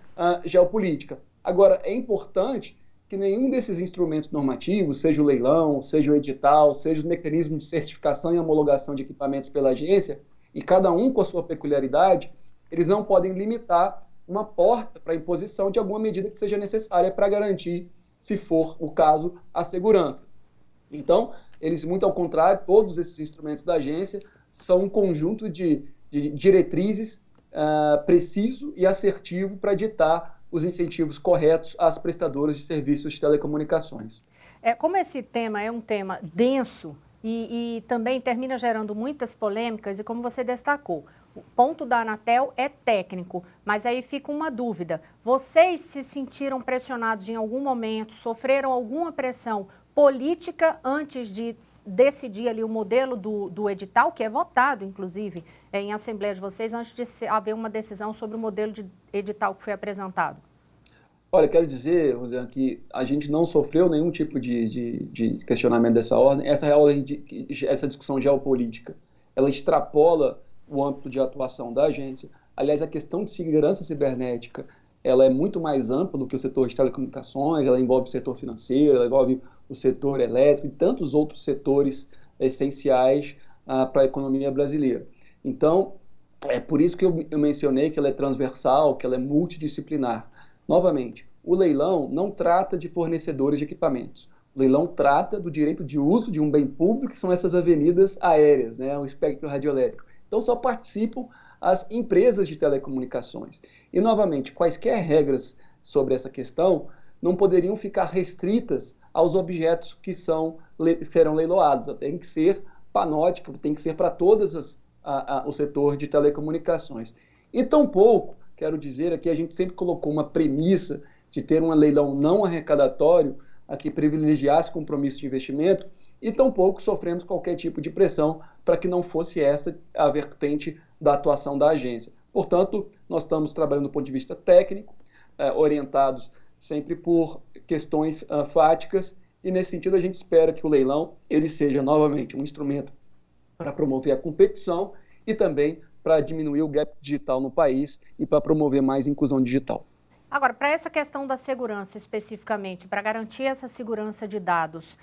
geopolítica. Agora, é importante que nenhum desses instrumentos normativos, seja o leilão, seja o edital, seja os mecanismos de certificação e homologação de equipamentos pela agência, e cada um com a sua peculiaridade, eles não podem limitar uma porta para a imposição de alguma medida que seja necessária para garantir, se for o caso, a segurança. Então, eles, muito ao contrário, todos esses instrumentos da agência são um conjunto de diretrizes preciso e assertivo para ditar os incentivos corretos às prestadoras de serviços de telecomunicações. Como esse tema é um tema denso e também termina gerando muitas polêmicas, e como você destacou, o ponto da Anatel é técnico, mas aí fica uma dúvida. Vocês se sentiram pressionados em algum momento, sofreram alguma pressão política antes de decidir ali o modelo do edital, que é votado, inclusive, em assembleia de vocês, antes de haver uma decisão sobre o modelo de edital que foi apresentado? Olha, quero dizer, Rosiane, que a gente não sofreu nenhum tipo de questionamento dessa ordem. Essa discussão geopolítica, ela extrapola o âmbito de atuação da agência. Aliás, a questão de segurança cibernética, ela é muito mais ampla do que o setor de telecomunicações, ela envolve o setor financeiro, ela envolve o setor elétrico e tantos outros setores essenciais para a economia brasileira. Então, é por isso que eu mencionei que ela é transversal, que ela é multidisciplinar. Novamente, o leilão não trata de fornecedores de equipamentos. O leilão trata do direito de uso de um bem público, que são essas avenidas aéreas, né, o espectro radioelétrico. Então, só participam as empresas de telecomunicações. E, novamente, quaisquer regras sobre essa questão não poderiam ficar restritas aos objetos que serão leiloados. Tem que ser panótica, tem que ser para todas o setor de telecomunicações. E tampouco, quero dizer aqui, a gente sempre colocou uma premissa de ter um leilão não arrecadatório, a que privilegiasse compromisso de investimento, e tampouco sofremos qualquer tipo de pressão para que não fosse essa a vertente da atuação da agência. Portanto, nós estamos trabalhando do ponto de vista técnico, orientados sempre por questões fáticas, e nesse sentido a gente espera que o leilão ele seja novamente um instrumento para promover a competição e também para diminuir o gap digital no país e para promover mais inclusão digital. Agora, para essa questão da segurança especificamente, para garantir essa segurança de dados,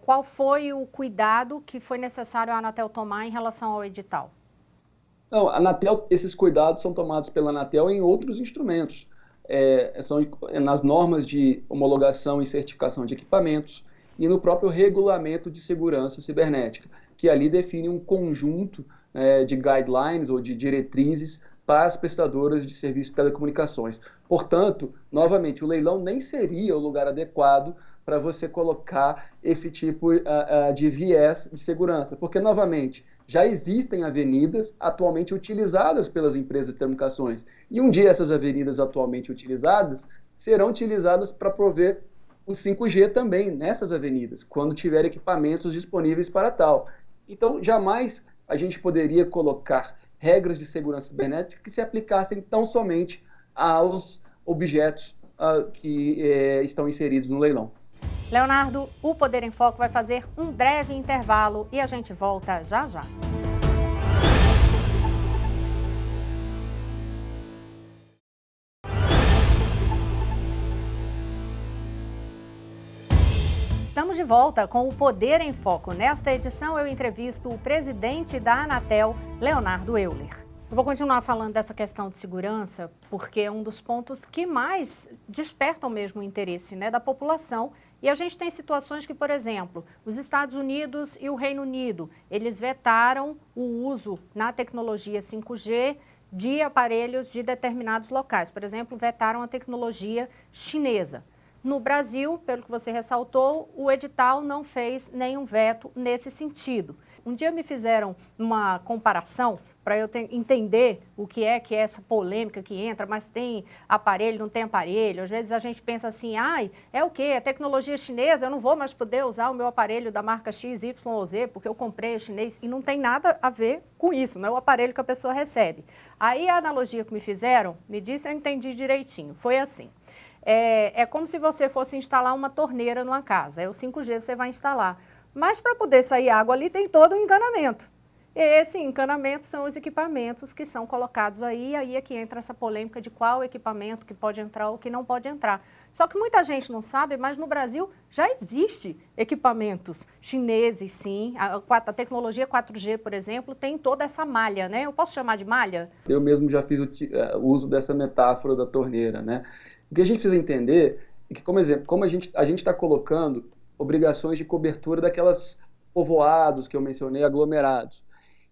qual foi o cuidado que foi necessário a Anatel tomar em relação ao edital? Não, a Anatel, esses cuidados são tomados pela Anatel em outros instrumentos. São nas normas de homologação e certificação de equipamentos e no próprio regulamento de segurança cibernética, que ali define um conjunto de guidelines ou de diretrizes para as prestadoras de serviço de telecomunicações. Portanto, novamente, o leilão nem seria o lugar adequado para você colocar esse tipo de viés de segurança, porque, novamente, já existem avenidas atualmente utilizadas pelas empresas de telecomunicações, e um dia essas avenidas atualmente utilizadas serão utilizadas para prover o 5G também nessas avenidas, quando tiver equipamentos disponíveis para tal. Então, jamais a gente poderia colocar regras de segurança cibernética que se aplicassem tão somente aos objetos que estão inseridos no leilão. Leonardo, o Poder em Foco vai fazer um breve intervalo e a gente volta já já. Estamos de volta com o Poder em Foco. Nesta edição eu entrevisto o presidente da Anatel, Leonardo Euler. Eu vou continuar falando dessa questão de segurança, porque é um dos pontos que mais despertam mesmo o interesse, da população. E a gente tem situações que, por exemplo, os Estados Unidos e o Reino Unido, eles vetaram o uso na tecnologia 5G de aparelhos de determinados locais. Por exemplo, vetaram a tecnologia chinesa. No Brasil, pelo que você ressaltou, o edital não fez nenhum veto nesse sentido. Um dia me fizeram uma comparação para eu entender o que é essa polêmica que entra, mas tem aparelho, não tem aparelho. Às vezes a gente pensa assim, ai, é o quê? É tecnologia chinesa, eu não vou mais poder usar o meu aparelho da marca X, Y ou Z, porque eu comprei o chinês, e não tem nada a ver com isso, não é o aparelho que a pessoa recebe. Aí a analogia que me fizeram, me disse, eu entendi direitinho, foi assim. É como se você fosse instalar uma torneira numa casa, é o 5G que você vai instalar. Mas para poder sair água ali tem todo um encanamento. Esse encanamento são os equipamentos que são colocados aí é que entra essa polêmica de qual equipamento que pode entrar ou que não pode entrar. Só que muita gente não sabe, mas no Brasil já existe equipamentos chineses, sim. A tecnologia 4G, por exemplo, tem toda essa malha, né? Eu posso chamar de malha? Eu mesmo já fiz o uso dessa metáfora da torneira, né? O que a gente precisa entender é que, como exemplo, como a gente está colocando obrigações de cobertura daquelas povoados que eu mencionei, aglomerados.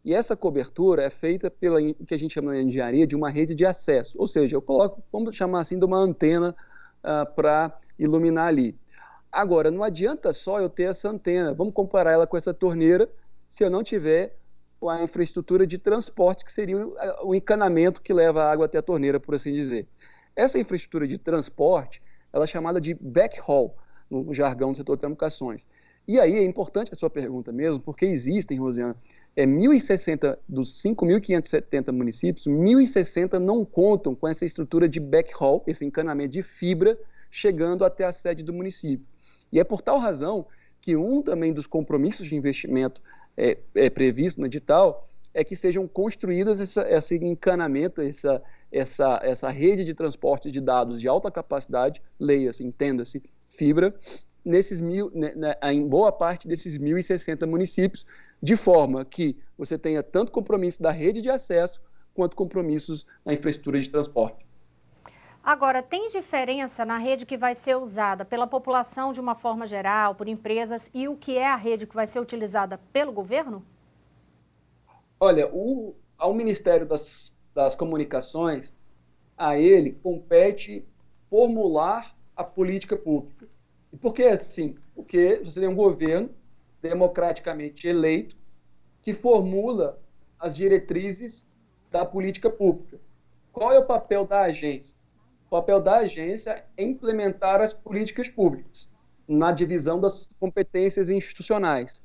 E essa cobertura é feita pela que a gente chama na engenharia de uma rede de acesso, ou seja, eu coloco, vamos chamar assim, de uma antena para iluminar ali. Agora, não adianta só eu ter essa antena, vamos comparar ela com essa torneira, se eu não tiver a infraestrutura de transporte, que seria o encanamento que leva a água até a torneira, por assim dizer. Essa infraestrutura de transporte, ela é chamada de backhaul, no jargão do setor de telecomunicações. E aí é importante a sua pergunta mesmo, porque existem, Rosiana, 1.060 dos 5.570 municípios, 1.060 não contam com essa estrutura de backhaul, esse encanamento de fibra, chegando até a sede do município. E é por tal razão que também dos compromissos de investimento previsto no edital é que sejam construídas esse encanamento, essa rede de transporte de dados de alta capacidade, leia-se, entenda-se, fibra, em boa parte desses 1.060 municípios, de forma que você tenha tanto compromisso da rede de acesso quanto compromissos na infraestrutura de transporte. Agora, tem diferença na rede que vai ser usada pela população de uma forma geral, por empresas, e o que é a rede que vai ser utilizada pelo governo? Olha, ao Ministério das Comunicações, a ele compete formular a política pública. E por que assim? Porque você tem um governo democraticamente eleito que formula as diretrizes da política pública. Qual é o papel da agência? O papel da agência é implementar as políticas públicas na divisão das competências institucionais.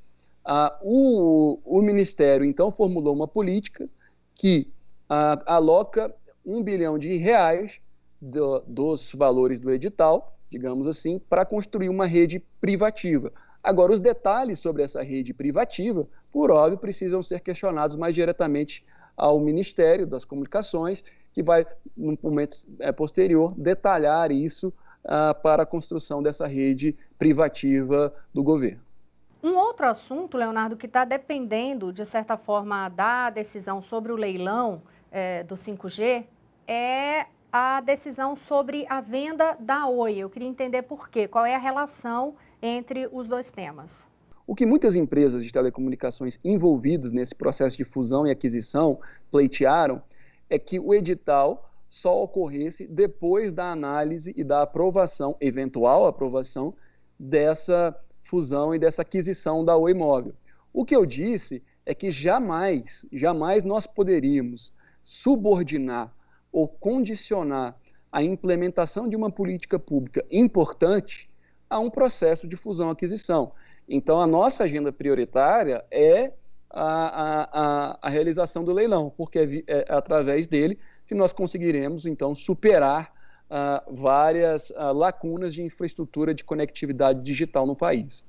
O Ministério, então, formulou uma política que aloca R$1 bilhão dos valores do edital, digamos assim, para construir uma rede privativa. Agora, os detalhes sobre essa rede privativa, por óbvio, precisam ser questionados mais diretamente ao Ministério das Comunicações, que vai, no momento posterior, detalhar isso para a construção dessa rede privativa do governo. Um outro assunto, Leonardo, que está dependendo, de certa forma, da decisão sobre o leilão do 5G, é a decisão sobre a venda da Oi. Eu queria entender por quê, qual é a relação entre os dois temas. O que muitas empresas de telecomunicações envolvidas nesse processo de fusão e aquisição pleitearam é que o edital só ocorresse depois da análise e da aprovação, eventual aprovação, dessa fusão e dessa aquisição da Oi Móvel. O que eu disse é que jamais nós poderíamos subordinar ou condicionar a implementação de uma política pública importante a um processo de fusão-aquisição. Então, a nossa agenda prioritária é a realização do leilão, porque é através dele que nós conseguiremos, então, superar várias lacunas de infraestrutura de conectividade digital no país.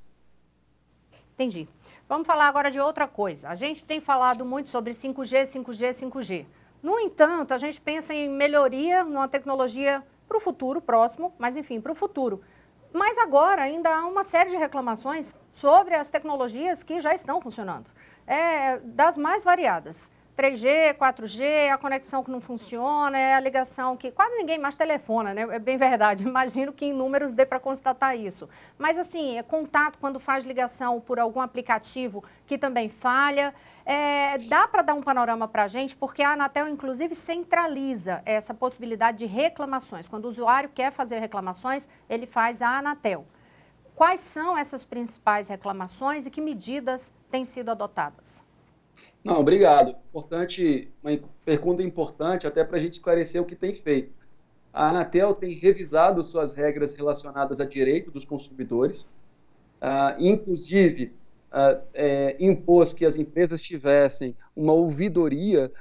Entendi. Vamos falar agora de outra coisa. A gente tem falado muito sobre 5G, 5G, 5G. No entanto, a gente pensa em melhoria numa tecnologia para o futuro próximo, mas enfim, para o futuro. Mas agora ainda há uma série de reclamações sobre as tecnologias que já estão funcionando. Das mais variadas. 3G, 4G, a conexão que não funciona, a ligação que quase ninguém mais telefona, né? É bem verdade, imagino que em números dê para constatar isso. Mas assim, contato quando faz ligação por algum aplicativo que também falha. Dá para dar um panorama para a gente, porque a Anatel, inclusive, centraliza essa possibilidade de reclamações. Quando o usuário quer fazer reclamações, ele faz a Anatel. Quais são essas principais reclamações e que medidas têm sido adotadas? Não, obrigado. Importante, uma pergunta importante até para a gente esclarecer o que tem feito. A Anatel tem revisado suas regras relacionadas a direito dos consumidores, inclusive impôs que as empresas tivessem uma ouvidoria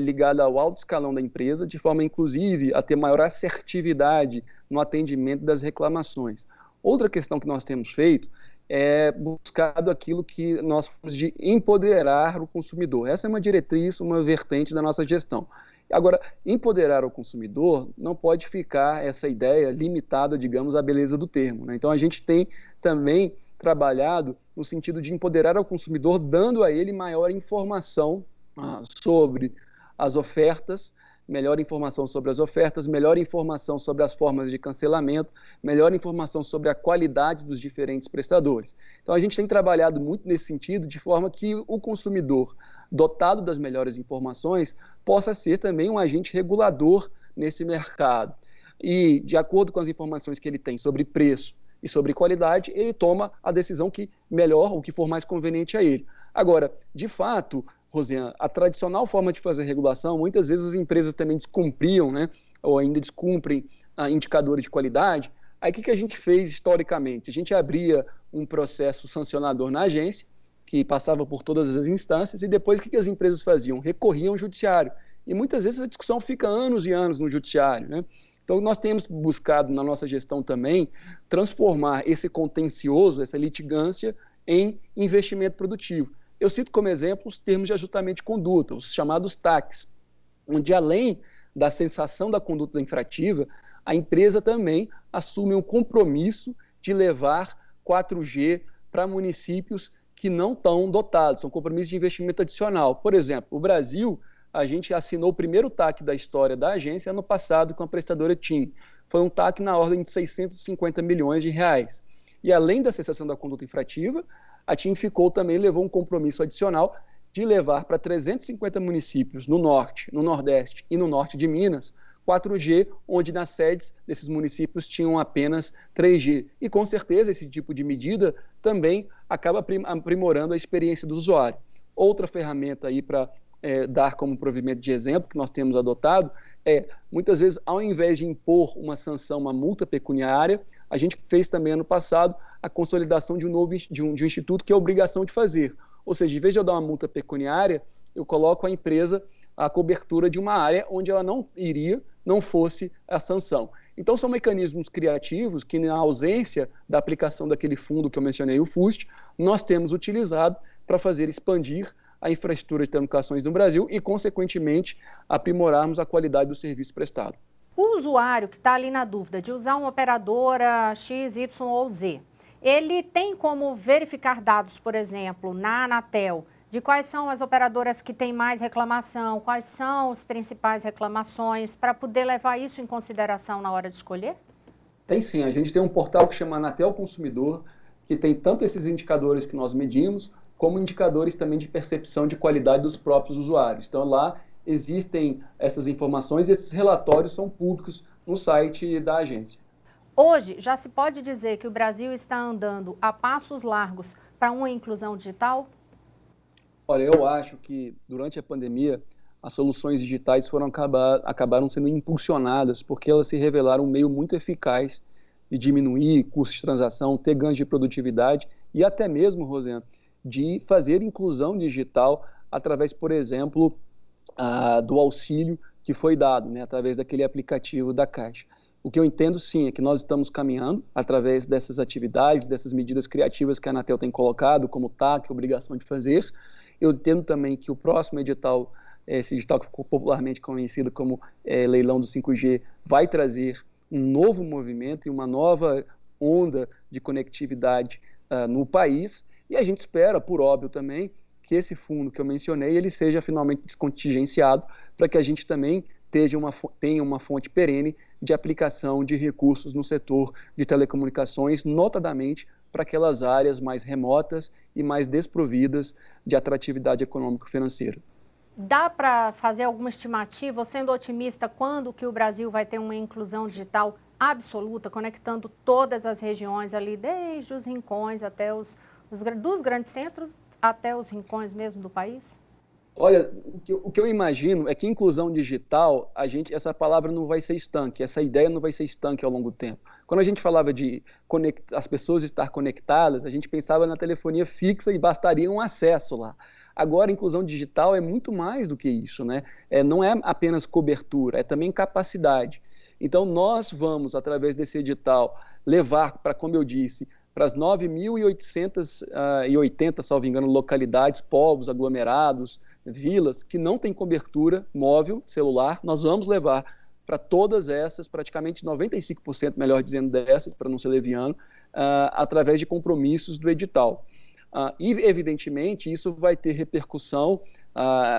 ligada ao alto escalão da empresa, de forma, inclusive, a ter maior assertividade no atendimento das reclamações. Outra questão que nós temos feito é buscado aquilo que nós chamamos de empoderar o consumidor. Essa é uma diretriz, uma vertente da nossa gestão. Agora, empoderar o consumidor não pode ficar essa ideia limitada, digamos, à beleza do termo, né? Então, a gente tem também trabalhado no sentido de empoderar o consumidor, dando a ele maior informação sobre as ofertas, melhor informação sobre as ofertas, melhor informação sobre as formas de cancelamento, melhor informação sobre a qualidade dos diferentes prestadores. Então, a gente tem trabalhado muito nesse sentido, de forma que o consumidor, dotado das melhores informações, possa ser também um agente regulador nesse mercado. E, de acordo com as informações que ele tem sobre preço e sobre qualidade, ele toma a decisão que melhor, o que for mais conveniente a ele. Agora, de fato, Rosiane, a tradicional forma de fazer regulação, muitas vezes as empresas também descumpriam, né, ou ainda descumprem indicadores de qualidade. Aí o que a gente fez historicamente? A gente abria um processo sancionador na agência, que passava por todas as instâncias, e depois o que as empresas faziam? Recorriam ao judiciário. E muitas vezes a discussão fica anos e anos no judiciário, né? Então, nós temos buscado, na nossa gestão também, transformar esse contencioso, essa litigância, em investimento produtivo. Eu cito como exemplo os termos de ajustamento de conduta, os chamados TACs, onde, além da sensação da conduta infrativa, a empresa também assume um compromisso de levar 4G para municípios que não estão dotados, são compromissos de investimento adicional. Por exemplo, o Brasil, a gente assinou o primeiro TAC da história da agência ano passado com a prestadora TIM. Foi um TAC na ordem de 650 milhões de reais. E além da cessação da conduta infrativa, a TIM levou um compromisso adicional de levar para 350 municípios no norte, no nordeste e no norte de Minas, 4G, onde nas sedes desses municípios tinham apenas 3G. E com certeza esse tipo de medida também acaba aprimorando a experiência do usuário. Outra ferramenta aí para dar como provimento de exemplo que nós temos adotado muitas vezes, ao invés de impor uma sanção, uma multa pecuniária, a gente fez também ano passado a consolidação de um instituto que é obrigação de fazer. Ou seja, em vez de eu dar uma multa pecuniária, eu coloco a empresa a cobertura de uma área onde ela não fosse a sanção. Então, são mecanismos criativos que, na ausência da aplicação daquele fundo que eu mencionei, o FUST, nós temos utilizado para fazer expandir a infraestrutura de telecomunicações no Brasil e, consequentemente, aprimorarmos a qualidade do serviço prestado. O usuário que está ali na dúvida de usar uma operadora X, Y ou Z, ele tem como verificar dados, por exemplo, na Anatel, de quais são as operadoras que têm mais reclamação, quais são as principais reclamações, para poder levar isso em consideração na hora de escolher? Tem sim, a gente tem um portal que chama Anatel Consumidor, que tem tanto esses indicadores que nós medimos, como indicadores também de percepção de qualidade dos próprios usuários. Então, lá existem essas informações e esses relatórios são públicos no site da agência. Hoje, já se pode dizer que o Brasil está andando a passos largos para uma inclusão digital? Olha, eu acho que durante a pandemia as soluções digitais acabaram sendo impulsionadas porque elas se revelaram um meio muito eficaz de diminuir custos de transação, ter ganhos de produtividade e até mesmo, Rosiane, de fazer inclusão digital através, por exemplo, do auxílio que foi dado, né, através daquele aplicativo da Caixa. O que eu entendo, sim, é que nós estamos caminhando através dessas atividades, dessas medidas criativas que a Anatel tem colocado, como TAC, obrigação de fazer. Eu entendo também que o próximo edital, esse edital que ficou popularmente conhecido como leilão do 5G, vai trazer um novo movimento e uma nova onda de conectividade no país. E a gente espera, por óbvio também, que esse fundo que eu mencionei, ele seja finalmente descontingenciado para que a gente também tenha uma fonte perene de aplicação de recursos no setor de telecomunicações, notadamente para aquelas áreas mais remotas e mais desprovidas de atratividade econômico-financeira. Dá para fazer alguma estimativa, sendo otimista, quando que o Brasil vai ter uma inclusão digital absoluta, conectando todas as regiões ali, desde os rincões até dos grandes centros até os rincões mesmo do país? Olha, o que eu imagino é que inclusão digital, essa palavra não vai ser estanque, essa ideia não vai ser estanque ao longo do tempo. Quando a gente falava de as pessoas estar conectadas, a gente pensava na telefonia fixa e bastaria um acesso lá. Agora, inclusão digital é muito mais do que isso, né? Não é apenas cobertura, é também capacidade. Então, nós vamos, através desse edital, levar para, como eu disse, para as 9.880, salvo engano, localidades, povos, aglomerados, vilas que não têm cobertura móvel, celular, nós vamos levar para todas essas, praticamente 95%, melhor dizendo, dessas, para não ser leviano, através de compromissos do edital. E, evidentemente, isso vai ter repercussão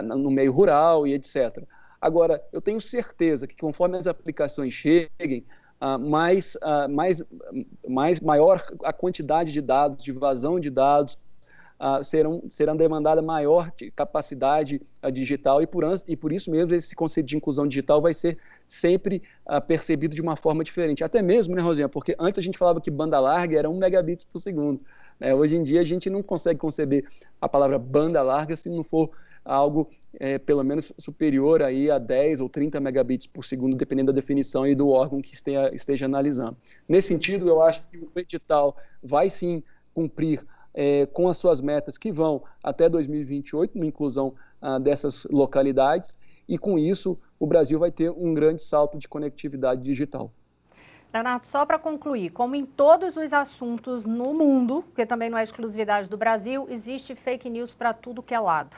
no meio rural e etc. Agora, eu tenho certeza que, conforme as aplicações cheguem, maior a quantidade de dados, de vazão de dados, serão demandada maior capacidade digital e por isso mesmo esse conceito de inclusão digital vai ser sempre percebido de uma forma diferente. Até mesmo, né, Rosinha, porque antes a gente falava que banda larga era 1 megabits por segundo. Né? Hoje em dia a gente não consegue conceber a palavra banda larga se não for algo pelo menos superior aí a 10 ou 30 megabits por segundo, dependendo da definição e do órgão que esteja analisando. Nesse sentido, eu acho que o edital vai sim cumprir com as suas metas que vão até 2028, na inclusão dessas localidades, e com isso o Brasil vai ter um grande salto de conectividade digital. Leonardo, só para concluir, como em todos os assuntos no mundo, porque também não é exclusividade do Brasil, existe fake news para tudo que é lado.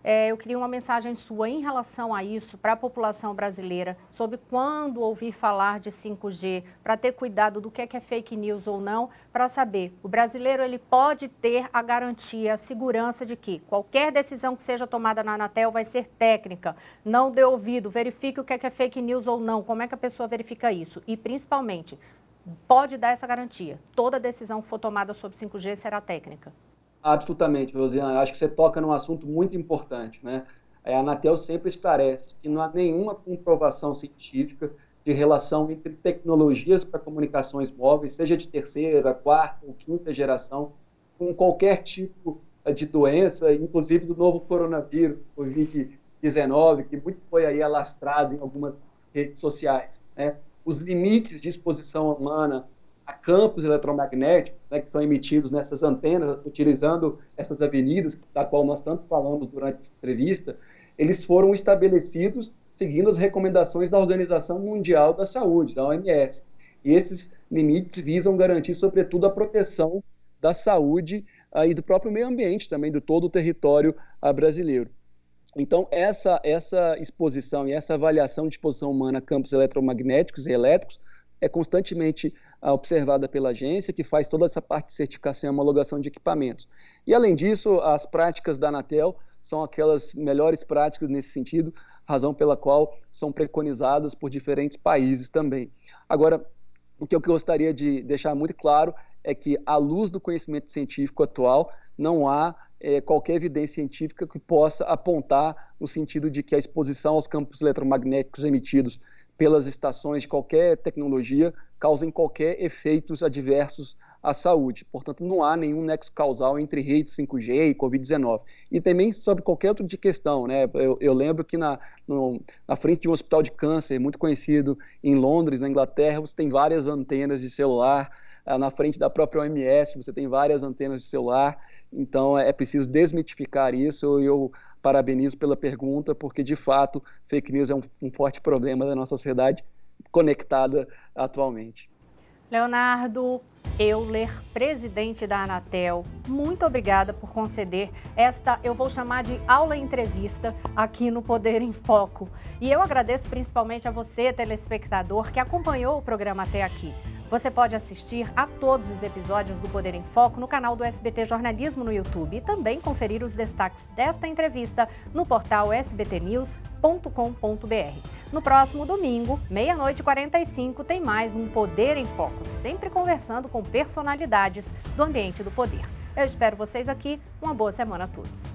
Eu queria uma mensagem sua em relação a isso para a população brasileira, sobre quando ouvir falar de 5G, para ter cuidado do que é fake news ou não, para saber, o brasileiro ele pode ter a garantia, a segurança de que qualquer decisão que seja tomada na Anatel vai ser técnica, não dê ouvido, verifique o que é fake news ou não, como é que a pessoa verifica isso e principalmente, pode dar essa garantia, toda decisão que for tomada sobre 5G será técnica. Absolutamente, Rosiana. Acho que você toca num assunto muito importante, né? A Anatel sempre esclarece que não há nenhuma comprovação científica de relação entre tecnologias para comunicações móveis, seja de terceira, quarta ou quinta geração, com qualquer tipo de doença, inclusive do novo coronavírus, Covid-19, que muito foi aí alastrado em algumas redes sociais, né? Os limites de exposição humana a campos eletromagnéticos, né, que são emitidos nessas antenas, utilizando essas avenidas, da qual nós tanto falamos durante essa entrevista, eles foram estabelecidos seguindo as recomendações da Organização Mundial da Saúde, da OMS. E esses limites visam garantir, sobretudo, a proteção da saúde e do próprio meio ambiente, também de todo o território brasileiro. Então, essa exposição e essa avaliação de exposição humana a campos eletromagnéticos e elétricos é constantemente observada pela agência, que faz toda essa parte de certificação e homologação de equipamentos. E, além disso, as práticas da Anatel são aquelas melhores práticas nesse sentido, razão pela qual são preconizadas por diferentes países também. Agora, o que eu gostaria de deixar muito claro é que, à luz do conhecimento científico atual, não há qualquer evidência científica que possa apontar no sentido de que a exposição aos campos eletromagnéticos emitidos pelas estações de qualquer tecnologia causem qualquer efeitos adversos à saúde. Portanto, não há nenhum nexo causal entre rede 5G e Covid-19. E também sobre qualquer outra de questão, né? Eu lembro que na frente de um hospital de câncer muito conhecido em Londres, na Inglaterra, você tem várias antenas de celular. Na frente da própria OMS, você tem várias antenas de celular. Então, é preciso desmitificar isso e eu parabenizo pela pergunta, porque, de fato, fake news é um forte problema da nossa sociedade conectada atualmente. Leonardo Euler, presidente da Anatel, muito obrigada por conceder esta, eu vou chamar de aula-entrevista aqui no Poder em Foco. E eu agradeço principalmente a você, telespectador, que acompanhou o programa até aqui. Você pode assistir a todos os episódios do Poder em Foco no canal do SBT Jornalismo no YouTube e também conferir os destaques desta entrevista no portal sbtnews.com.br. No próximo domingo, 00:45, tem mais um Poder em Foco, sempre conversando com personalidades do ambiente do poder. Eu espero vocês aqui. Uma boa semana a todos.